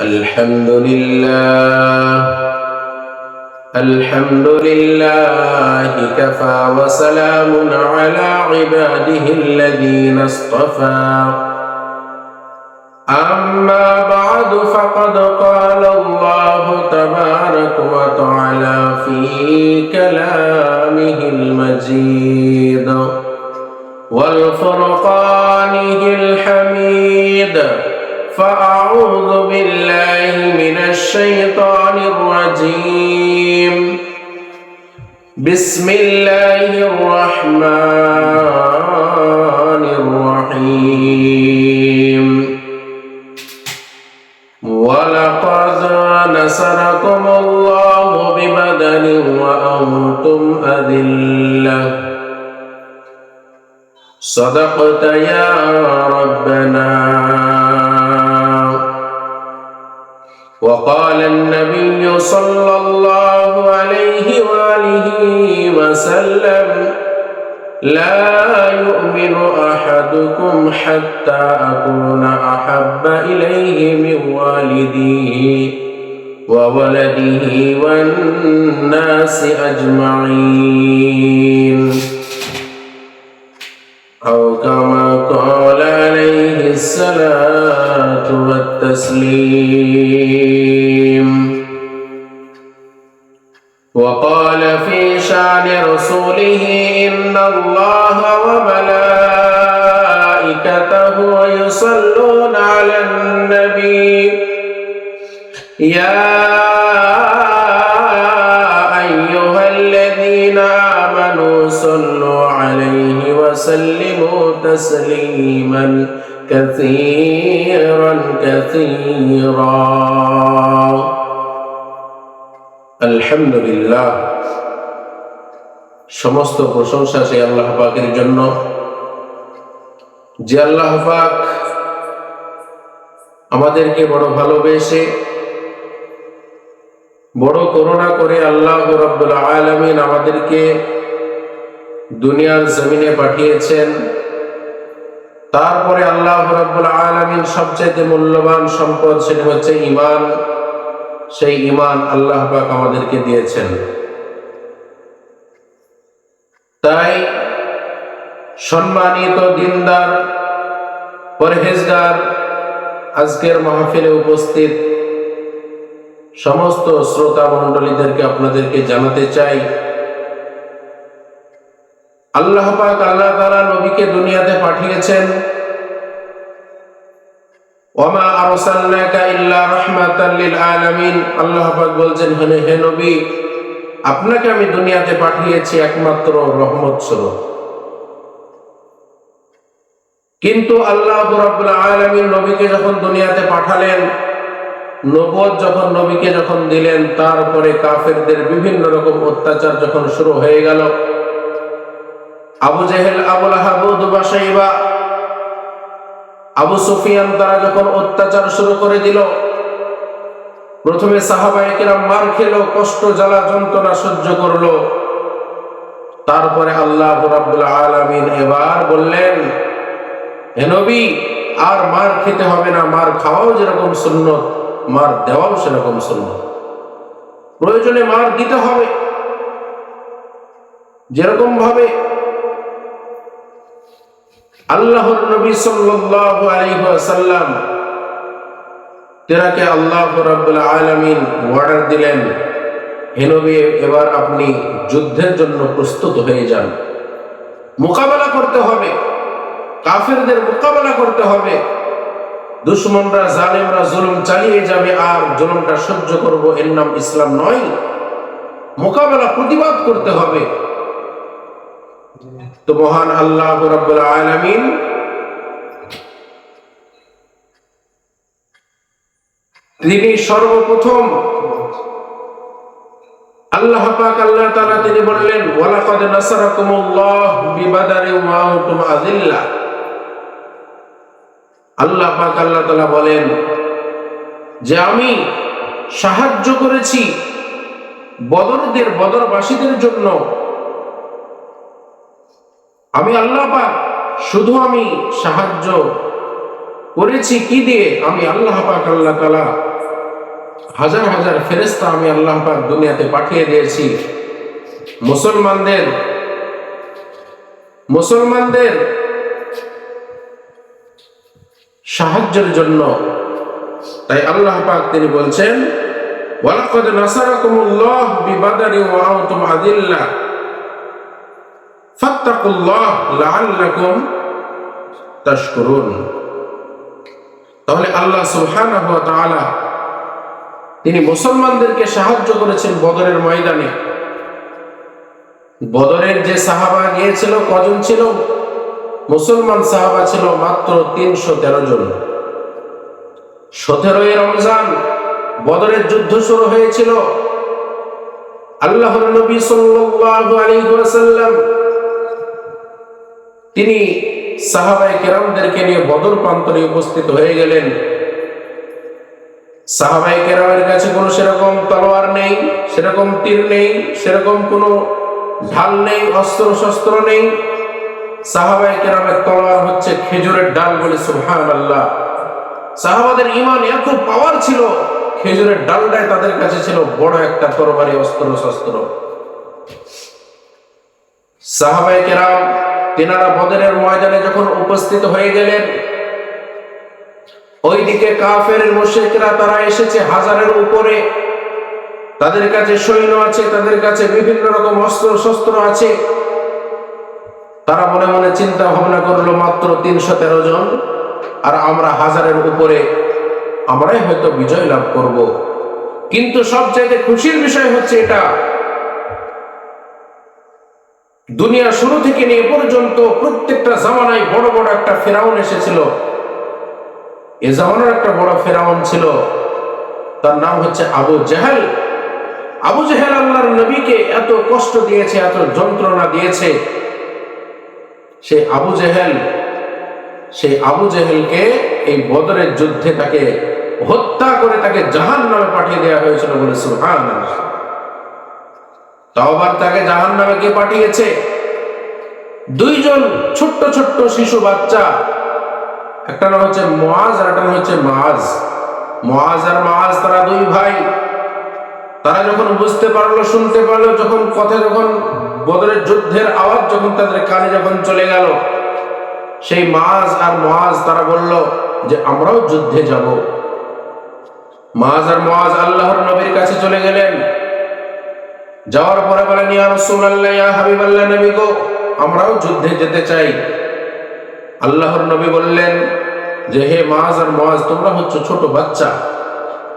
الحمد لله كفى وسلام على عباده الذين اصطفى أما بعد فقد قال الله تبارك وتعالى في كلامه المجيد والفرقانه الحميد فأعوذ بالله من الشيطان الرجيم بسم الله الرحمن الرحيم ولقد نصركم الله ببدر وأنتم أذلة صدقت يا ربنا وقال النبي صلى الله عليه وآله وسلم لا يؤمن أحدكم حتى أكون أحب إليه من والده وولده والناس أجمعين أو كما قال عليه الصلاة والتسليم وقال في شأن رسوله إن الله وملائكته يصلون على النبي يا أيها الذين آمنوا صلوا عليه وسلموا تسليما كثيرا আলহামদুলিল্লাহ। সমস্ত প্রশংসা সেই আল্লাহ পাকের জন্য, যে আল্লাহ পাক আমাদেরকে বড় ভালোবেসে বড় করুণা করে আল্লাহ রাব্বুল আলামিন আমাদেরকে দুনিয়ার জমিনে পাঠিয়েছেন। তারপরে আল্লাহ রাব্বুল আলামিন সবচেয়ে মূল্যবান সম্পদ সেটা হচ্ছে ঈমান। সেই ঈমান আল্লাহ পাক আমাদেরকে দিয়েছেন। তাই সম্মানিত দিনদার পরহেজগার আজকের মাহফিলে উপস্থিত সমস্ত শ্রোতা মণ্ডলীদেরকে আপনাদেরকে জানাতে চাই, আল্লাহ পাক আল্লাহ তাআলা নবীকে দুনিয়াতে পাঠিয়েছেন। ওয়ামা আরসালনাকা ইল্লা রাহমাতাল লিল আলামিন। আল্লাহ পাক বলছেন, হে নবী, আপনাকে আমি দুনিয়াতে পাঠিয়েছি একমাত্র রহমত স্বরূপ। কিন্তু আল্লাহ রাব্বুল আলামিন নবীকে যখন দুনিয়াতে পাঠালেন, নবুয়ত যখন নবীকে যখন দিলেন, তারপরে কাফেরদের বিভিন্ন রকম অত্যাচার যখন শুরু হয়ে গেল, আবু জেহেল, আবু লাহাব, উতবা, শাইবা, আবু সুফিয়ান তারা যখন অত্যাচার শুরু করে দিল, প্রথমে সাহাবায়ে কেরাম মার খেলো, কষ্ট জ্বালা যন্ত্রণা সহ্য করলো। তারপরে আল্লাহ রাব্বুল আলামিন এবার বললেন, হে নবী, আর মার খেতে হবে না। মার খাওয়াও যেরকম সুন্নত, মার দেওয়াও সেরকম সুন্নত। প্রয়োজনে মার দিতে হবে। যেরকম ভাবে আল্লাহর নবী সাল্লাল্লাহু আলাইহি ওয়াসাল্লাম তেনাকে আল্লাহ রাব্বুল আলামিন অর্ডার দিলেন, হে নবী, এবার আপনি যুদ্ধের জন্য প্রস্তুত হয়ে যান। মোকাবেলা করতে হবে, কাফেরদের মোকাবেলা করতে হবে। দুশমনরা, জালেমরা জুলুম চালিয়ে যাবে, আর জুলুমটা সহ্য করব, এর নাম ইসলাম নয়। মোকাবেলা, প্রতিবাদ করতে হবে। তো মহান আল্লাহ রাব্বুল আলামিন তিনি সর্বপ্রথম আল্লাহ পাক আল্লাহ তাআলা তিনি বললেন, ওয়ালাকাদ নাসারাকুমুল্লাহ বিবাদারি ওয়া আনতুম আযিল্লা। আল্লাহ পাক আল্লাহ তাআলা বলেন যে আমি সাহায্য করেছি বদরবাসীদের জন্য। আমি আল্লাহ পাক শুধু আমি সাহায্য করেছি কি দিয়ে? আমি আল্লাহ পাক আল্লাহ তাআলা হাজার হাজার ফেরেশতা আমি আল্লাহ পাক দুনিয়াতে পাঠিয়ে দিয়েছি মুসলমানদের সাহায্যের জন্য। তাই আল্লাহ পাক তিনি বলছেন, ওয়ালাকাদ নাসারাকুমুল্লাহ বিবাদরি ওয়া আনতুম আযিল্লা ফাত্তাকুল্লাহ লাআল্লাকুম তাশকুরুন। তাহলে আল্লাহ সুবহানাহু ওয়া তাআলা তিনি মুসলমানদেরকে সাহায্য করেছেন বদরের ময়দানে। বদরের যে সাহাবা গিয়েছিল কজন ছিল? মুসলমান সাহাবা ছিল মাত্র 313 জন। 17 রমজান বদরের যুদ্ধ শুরু হয়েছিল। আল্লাহর নবী সাল্লাল্লাহু আলাইহি ওয়াসাল্লাম তিনি সাহাবায়ে কেরামদেরকে নিয়ে বদর প্রান্তরে উপস্থিত হয়ে গেলেন। সাহাবায়ে কেরামের কাছে কোনো সেরকম তলোয়ার নেই, সেরকম তীর নেই, সেরকম কোনো ঢাল নেই, অস্ত্র শস্ত্র নেই। সাহাবায়ে কেরামের তলোয়ার হচ্ছে খেজুরের ডাল। বলে সুবহানাল্লাহ। সাহাবাদের ঈমান এত পাওয়ার ছিল, খেজুরের ডালটাই তাদের কাছে ছিল বড় একটা তরবারি, অস্ত্র শস্ত্র। সাহাবায়ে কেরাম তিনারা বদরের ময়দানে যখন উপস্থিত হয়ে গেলেন, ওইদিকে কাফের মুশরিকরা তারা এসেছে হাজারের উপরে। তাদের কাছে সৈন্য আছে, তাদের কাছে বিভিন্ন রকম অস্ত্র শস্ত্র আছে। তারা মনে মনে চিন্তা ভাবনা করলো মাত্র 313 জন, আর আমরা হাজারের উপরে, আমরাই হয়তো বিজয় লাভ করব। কিন্তু সবচেয়ে খুশির বিষয় হচ্ছে এটা, দুনিয়া শুরু থেকে নিয়ে পর্যন্ত প্রত্যেকটা জামানায় বড় বড় একটা ফেরাউন এসেছিল। এ জামানার একটা বড় ফেরাউন ছিল, তার নাম হচ্ছে আবু জেহেল। আবু জেহেল আল্লাহর নবীকে এত কষ্ট দিয়েছে, এত যন্ত্রণা দিয়েছে। সেই আবু জেহেলকে এই বদরের যুদ্ধে তাকে হত্যা করে তাকে জাহান্নামে পাঠিয়ে দেওয়া হয়েছিল। বলে সুবহানাল্লাহ। তাও আবার তাকে জাহান্নামে কে পাঠিয়েছে? 2 জন ছোট্ট ছোট্ট শিশু বাচ্চা, একটা নাম হচ্ছে মুআজ আর একটা নাম হচ্ছে মাআজ। মুআজ আর মাআজ তারা 2 ভাই। তারা যখন বুঝতে পারলো, শুনতে পারলো, যখন বদরের যুদ্ধের আওয়াজ যখন তাদের কানে যখন চলে গেল, সেই মাআজ আর মুআজ তারা বলল যে আমরাও যুদ্ধে যাব। মাআজ আর মুআজ আল্লাহর নবীর কাছে চলে গেলেন। যাওয়ার পরে বলেন, ইয়া রাসূলুল্লাহ, ইয়া হাবিবাল্লাহ, নবী গো, আমরাও যুদ্ধে যেতে চাই। আল্লাহর নবী বললেন যে হে মাআজ আর মুআজ, তোমরা হচ্ছে ছোট বাচ্চা,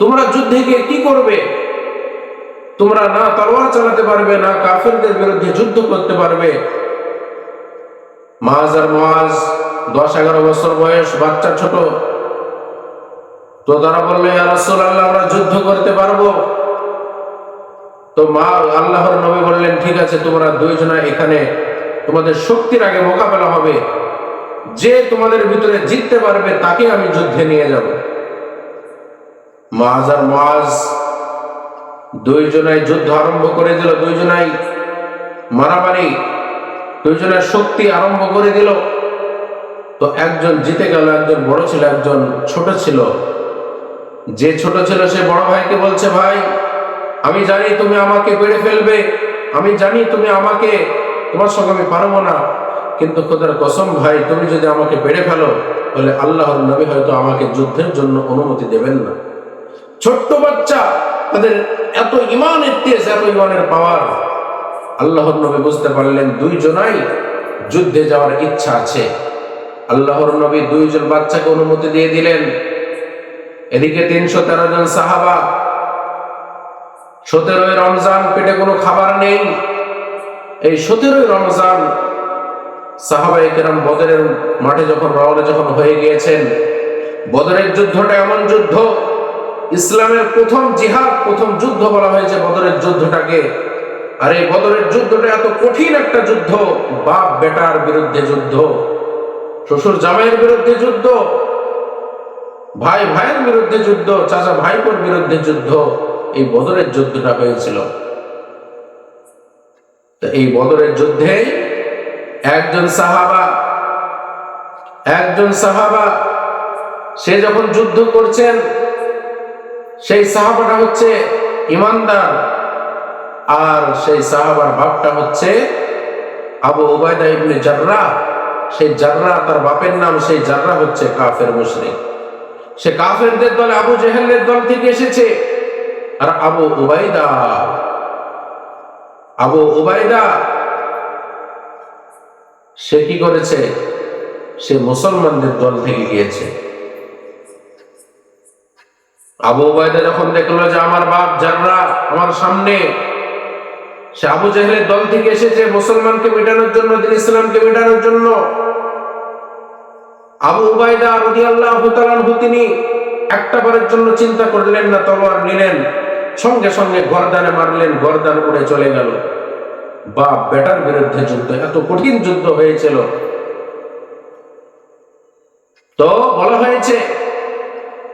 তোমরা যুদ্ধে গিয়ে কি করবে? তোমরা না তলোয়ার চালাতে পারবে, না কাফেরদের বিরুদ্ধে যুদ্ধ করতে পারবে। মাআজ আর মুআজ 10-11 বছর বয়স, বাচ্চা, ছোট। তো তারা বললো, ইয়া রাসূলুল্লাহ, আমরা যুদ্ধ করতে পারবো। তো আল্লাহর নবী বললেন, ঠিক আছে, তোমরা 2 জনা এখানে তোমাদের শক্তির আগে মোকাবেলা হবে। যে তোমাদের ভিতরে জিততে পারবে তাকে আমি যুদ্ধে নিয়ে যাব। মুআজ আর মুআজ 2 জনাই যুদ্ধ আরম্ভ করে দিল। 2 জনাই মারামারি, 2 জনের শক্তি আরম্ভ করে দিল। তো একজন জিতে গেল, একজন বড় ছিল, একজন ছোট ছিল। যে ছোট ছিল সে বড় ভাইকে বলছে, ভাই, আমি জানি তুমি আমাকে পেড়ে ফেলবে, আমি জানি তোমার সঙ্গে আমি পারবো না, কিন্তু খোদার কসম ভাই, তুমি যদি আমাকে পেড়ে ফেলো তাহলে আল্লাহর নবী হয়তো আমাকে যুদ্ধের জন্য অনুমতি দেবেন না। ছোট্ট বাচ্চা, তাদের এত ঈমানের তেজ, এত ঈমানের পাওয়ার। আল্লাহর নবী বুঝতে পারলেন 2 জনাই যুদ্ধে যাওয়ার ইচ্ছা আছে। আল্লাহর নবী 2 জন বাচ্চাকে অনুমতি দিয়ে দিলেন। এদিকে 313 জন সাহাবা, 17 রমজান, পেটে কোনো খাবার নেই। এই 17 রমজান সাহাবায়ে কেরাম বদরের মাঠে যখন রওনা হয়ে গিয়েছেন, বদরের যুদ্ধটা এমন যুদ্ধ, ইসলামের প্রথম জিহাদ, প্রথম যুদ্ধ বলা হয়েছে বদরের যুদ্ধটাকে। আর এই বদরের যুদ্ধটা এত কঠিন একটা যুদ্ধ, বাপ বেটার বিরুদ্ধে যুদ্ধ, শ্বশুর জামাইয়ের বিরুদ্ধে যুদ্ধ, ভাই ভাইয়ের বিরুদ্ধে যুদ্ধ, চাচা ভাইপোর বিরুদ্ধে যুদ্ধ। এই বদরের যুদ্ধটা হয়েছিল। তো এই বদরের যুদ্ধে একজন সাহাবা সে যখন যুদ্ধ করছেন, সেই সাহাবাটা হচ্ছে ইমানদার, আর সেই সাহাবার বাপটা হচ্ছে আবু উবাইদা ইবনে জাররাহ। সেই জাররাহ তার বাপের নাম, সেই জাররাহ হচ্ছে কাফের মুশরিক। সে কাফেরদের দলে আবু জেহেলের দল থেকে এসেছে। আর আবু উবাইদা সে কি করেছে? সে মুসলমানদের দল থেকে গিয়েছে। আবু উবাইদা যখন দেখলো যে আমার বাপ জাররাহ আমার সামনে, সে আবু জেহেলের দল থেকে এসেছে মুসলমানকে মেটানোর জন্য, দিন ইসলামকে মেটানোর জন্য। আবু উবাইদা রাদিয়াল্লাহু তাআলা আনহু তিনি একটা বারের জন্য চিন্তা করলেন না, তলোয়ার নিলেন, সঙ্গে সঙ্গে গর্দানে মারলেন, গর্দান উড়ে চলে গেল। বাপ বেটার বিরুদ্ধে যুদ্ধ, এত কঠিন যুদ্ধ হয়েছিল। তো বলা হয়েছে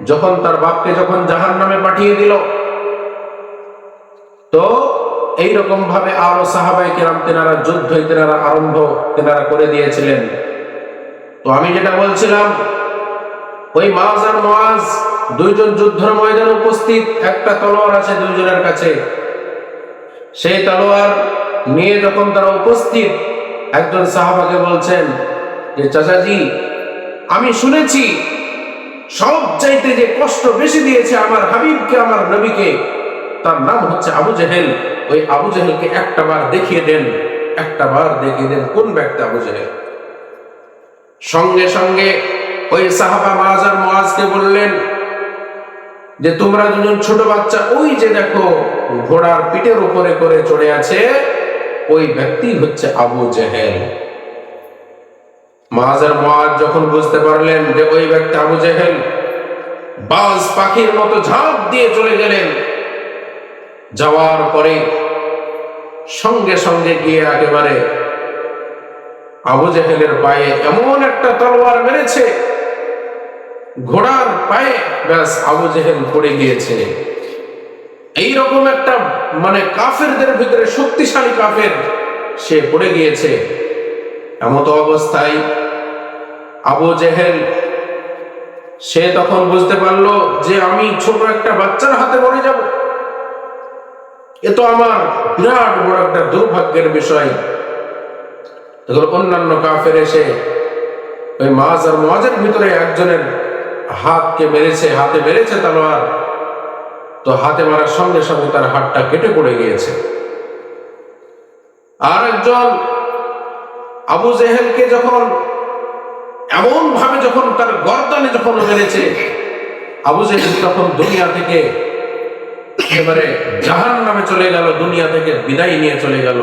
যখন তার বাপকে যখন জাহান্নামে পাঠিয়ে দিল, তো এইরকম ভাবে আরো সাহাবায়ে কেরাম তেনারা যুদ্ধ তেনারা করে দিয়েছিলেন। তো আমি যেটা বলছিলাম, ওই মাআজ আর মুআজ দুইজন যুদ্ধের ময়দানে উপস্থিত, একটা তলোয়ার আছে দুইজনের কাছে। সেই তলোয়ার নিয়ে যখন তারা উপস্থিত, একজন সাহাবাকে বলছেন যে চাচাজি, আমি শুনেছি সব চাইতে যে কষ্ট বেশি দিয়েছে আমার হাবিবকে, আমার নবীকে, তার নাম হচ্ছে আবু জেহেল। ওই আবু জেহেলকে একটা বার দেখিয়ে দেন। কোন ব্যক্তি আবু জেহেল? সঙ্গে সঙ্গে ওই সাহাবা মাআজ আর মুআজকে বললেন যে তোমরা দুজন ছোট বাচ্চা, ওই যে দেখো ঘোড়ার পিঠের উপরে করে চড়ে আছে, ওই ব্যক্তি হচ্ছে আবু জেহেল। মাআজ আর মুআজ যখন বুঝতে পারলেন যে ওই ব্যক্তি আবু জেহেল, বাজ পাখির মতো ঝাঁপ দিয়ে চলে গেলেন। যাওয়ার পরে সঙ্গে সঙ্গে গিয়ে একেবারে আবু জেহেলের পায়ে এমন একটা তলোয়ার মেরেছে, ঘোড়ার পায়ে, ব্যাস আবু জেহেল পড়ে গিয়েছে। এইরকম একটা কাফেরদের ভিতরে শক্তিশালী কাফের, সে পড়ে গিয়েছে। এমত অবস্থায় আবু জেহেল সে তখন বুঝতে পারলো যে আমি ছোট একটা বাচ্চার হাতে মরে যাব, এ তো আমার বিরাট বড় একটা দুর্ভাগ্যের বিষয়। তখন অন্যান্য কাফের এসে ওই মাআজ আর মুআজের ভিতরে একজনের হাতে মেরেছে তলোয়ার। তো হাতে মারার সঙ্গে সঙ্গে তার হাতটা কেটে পড়ে গিয়েছে। আর একজন আবু জেহেলকে যখন এমন ভাবে যখন তার গর্দানে যখন মেরেছে, আবু জেহেল তখন দুনিয়া থেকে একেবারে জাহান্নামে চলে গেল, দুনিয়া থেকে বিদায় নিয়ে চলে গেল।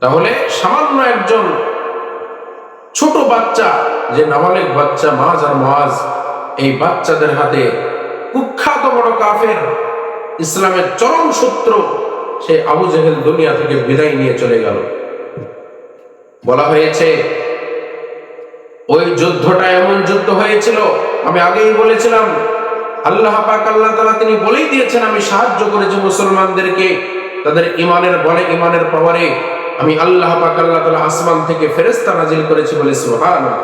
তাহলে সামান্য একজন ছোট বাচ্চা, যে নাবালেগ বাচ্চা মাআজ আর মুআজ, এই বাচ্চাদের হাতে কুখ্যাত বড় কাফের, ইসলামের চরম শত্রু, সে আবু জেহেল দুনিয়া থেকে বিদায় নিয়ে চলে গেল। বলা হয়েছে ওই যুদ্ধটা এমন যুদ্ধ হয়েছিল, আমি আগেই বলেছিলাম, আল্লাহ পাক আল্লাহ তাআলা তিনি বলেই দিয়েছেন, আমি সাহায্য করেছি মুসলমানদেরকে তাদের ঈমানের বলে, ঈমানের পাওয়ারে। আমি আল্লাহ পাক আল্লাহ তাআলা আসমান থেকে ফেরেশতা নাজিল করেছি বলে সুবহানাল্লাহ।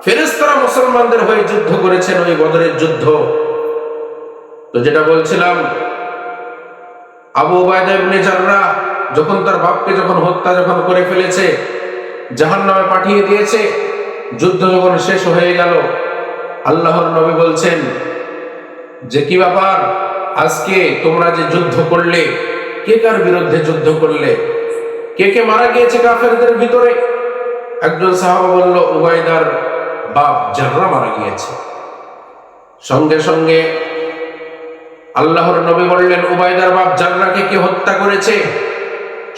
ফেরেশতারা মুসলমানদের হয়ে যুদ্ধ করেছেন ওই বদরের যুদ্ধ। তো যেটা বলছিলাম, আবু উবাইদা ইবনে জাররাহ যখন তার বাপকে হত্যা করে ফেলেছে, জাহান্নামে পাঠিয়ে দিয়েছে, যুদ্ধ যখন শেষ হয়ে গেল, আল্লাহর নবী বলছেন যে কি ব্যাপার, আজকে তোমরা যে যুদ্ধ করলে, কে কার বিরুদ্ধে যুদ্ধ করলে, কে কে মারা গিয়েছে কাফেরদের ভিতরে? একজন সাহাবা বলল, উবাইদার বাপ জাররাহ মারা গিয়েছে। সঙ্গে সঙ্গে আল্লাহর নবী বললেন, উবাইদার বাপ জাররাহকে কে হত্যা করেছে?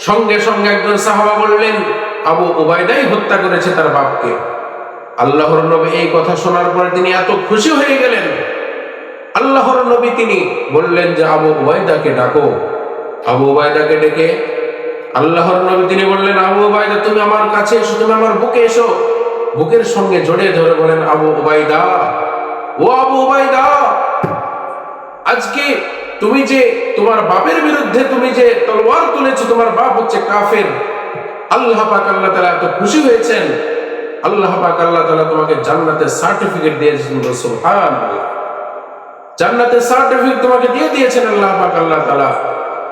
সঙ্গে সঙ্গে একজন সাহাবা বললেন, আবু উবাইদাই হত্যা করেছে তার বাপকে। আল্লাহর নবী এই কথা শোনার পরে তিনি এত খুশি হয়ে গেলেন, আল্লাহর নবী তিনি বললেন যে আবু উবাইদাকে ডাকো। আবু উবাইদাকে ডেকে আল্লাহর নবী তিনি বললেন, আবু উবাইদা তুমি আমার কাছে এসো, তুমি আমার বুকে এসো। বুকের সঙ্গে জড়িয়ে ধরে বলেন, আবু উবাইদা, ও আবু উবাইদা, আজকে তুমি যে তোমার বাপের বিরুদ্ধে তুমি যে তলোয়ার তুলেছো, তোমার বাপ হচ্ছে কাফের, আল্লাহ পাক আল্লাহ তাআলা এত খুশি হয়েছেন, আল্লাহ পাক আল্লাহ তাআলা তোমাকে জান্নাতের সার্টিফিকেট দিয়েছেন। সুবহানাল্লাহ। জান্নাতের সার্টিফিকেট তোমাকে দিয়ে দিয়েছেন আল্লাহ পাক আল্লাহ তাআলা।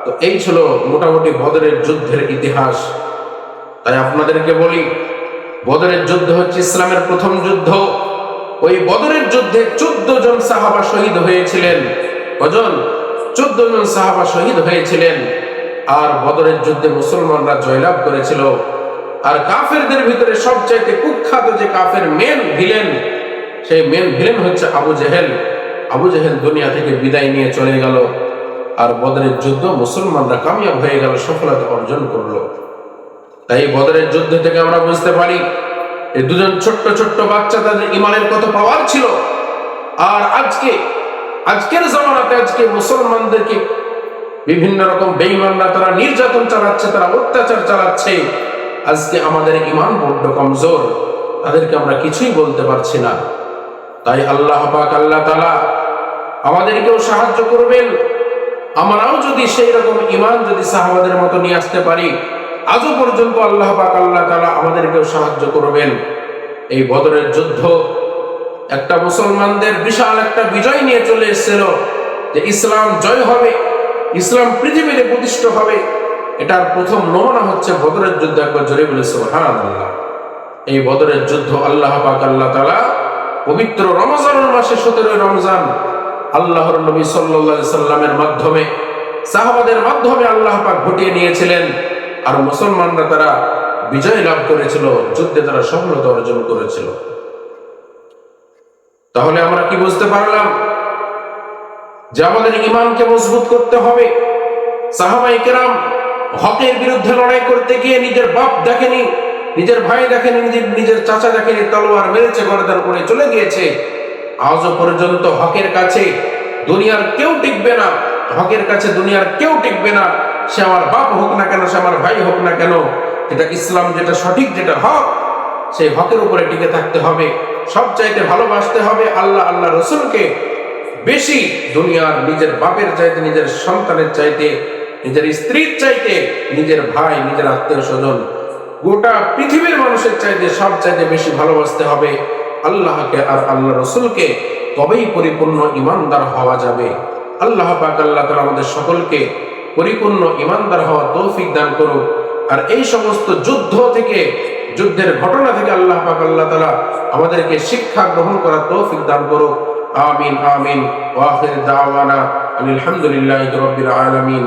তো এই ছিল মোটামুটি বদরের যুদ্ধের ইতিহাস। তাই আপনাদেরকে বলি, বদরের যুদ্ধ হচ্ছে ইসলামের প্রথম যুদ্ধ। ওই বদরের যুদ্ধে 14 জন সাহাবা শহীদ হয়েছিলেন। কজন? 14 জন সাহাবা শহীদ হয়েছিলেন। আর বদরের যুদ্ধে মুসলমানরা জয়লাভ করেছিল। আর কাফেরদের ভিতরে সবচাইতে কুখ্যাত যে কাফের মেন ভিলেন, সেই মেন ভিলেন হচ্ছে আবু জেহেল। আবু জেহেল দুনিয়া থেকে বিদায় নিয়ে চলে গেল। আর বদরের যুদ্ধ মুসলমানরা কামিয়াব হয়ে গেল, সফলতা অর্জন করলো। তাই বদরের যুদ্ধ থেকে আমরা বুঝতে পারি এই দুজন ছোট্ট ছোট্ট বাচ্চা, তাদের ইমানের কত পাওয়ার ছিল। আর আজকের জামানাতে আজকে মুসলমানদেরকে বিভিন্ন রকম বেঈমানরা তারা নির্যাতন চালাচ্ছে, তারা অত্যাচার চালাচ্ছে। আজকে আমাদের ইমান বড্ড কমজোর, তাদেরকে আমরা কিছুই বলতে পারছি না। তাই আল্লাহ পাক আল্লাহ তাআলা আমাদেরকেও সাহায্য করবেন। আমরাও যদি সেই রকম ইমান যদি সাহাবাদের মতো নিয়ে আসতে পারি, আজও পর্যন্ত আল্লাহ পাক আল্লাহ তাআলা আমাদেরকেও সাহায্য করবেন। এই বদরের যুদ্ধ একটা মুসলমানদের বিশাল একটা বিজয় নিয়ে চলে এসেছিল, যে ইসলাম জয় হবে, ইসলাম পৃথিবীতে প্রতিষ্ঠিত হবে। এটার প্রথম নমুনা হচ্ছে বদরের যুদ্ধ। একবার জোরে বলে সুবহানাল্লাহ। এই বদরের যুদ্ধ আল্লাহ পাক আল্লাহ তাআলা পবিত্র রমজানের মাসে 17 রমজান আল্লাহর নবী সাল্লাল্লাহু আলাইহি সাল্লামের মাধ্যমে, সাহাবাদের মাধ্যমে আল্লাহ পাক ঘটিয়ে নিয়েছিলেন। আর মুসলমানরা তারা বিজয় লাভ করেছিল, যুদ্ধে তারা সফলতা অর্জন করেছিল। তাহলে আমরা কি বুঝতে পারলাম? যে আমাদের ঈমানকে মজবুত করতে হবে। সাহাবায়ে কেরাম হকের বিরুদ্ধে লড়াই করতে গিয়ে নিজের বাপ দেখেনি, নিজের ভাই দেখেনি, নিজের চাচা দেখেনি, তলোয়ার মেরেছে, গর্দান করে চলে গিয়েছে। আজও পর্যন্ত হকের কাছে দুনিয়ার কেউ টিকবে না, হকের কাছে দুনিয়ার কেউ টিকবে না। সে আমার বাপ হোক না কেন, সে আমার ভাই হোক না কেন, যেটা ইসলাম, যেটা সঠিক, যেটা হক, সেই হকের উপরে টিকে থাকতে হবে। সবচাইতে ভালোবাসতে হবে আল্লাহ আল্লাহ রসুলকে বেশি, দুনিয়ার নিজের বাপের চাইতে, নিজের সন্তানের চাইতে, নিজের স্ত্রীর চাইতে, নিজের ভাই, নিজের আত্মীয় স্বজন, গোটা পৃথিবীর মানুষের চাইতে সব চাইতে বেশি ভালোবাসতে হবে আল্লাহকে আর আল্লাহ রসুলকে। তবেই পরিপূর্ণ ইমানদার হওয়া যাবে। আল্লাহ পাক আল্লাহ তাআলা আমাদের সকলকে পরিপূর্ণ ইমানদার হওয়া তৌফিক দান করুক। আর এই সমস্ত যুদ্ধ থেকে, যুদ্ধের ঘটনা থেকে আল্লাহ পাক আল্লাহ তাআলা আমাদেরকে শিক্ষা গ্রহণ করার তৌফিক দান করুক। আমিন আমিন। ওয়া আখির দাওয়ানা আলহামদুলিল্লাহি রাব্বিল আলামিন।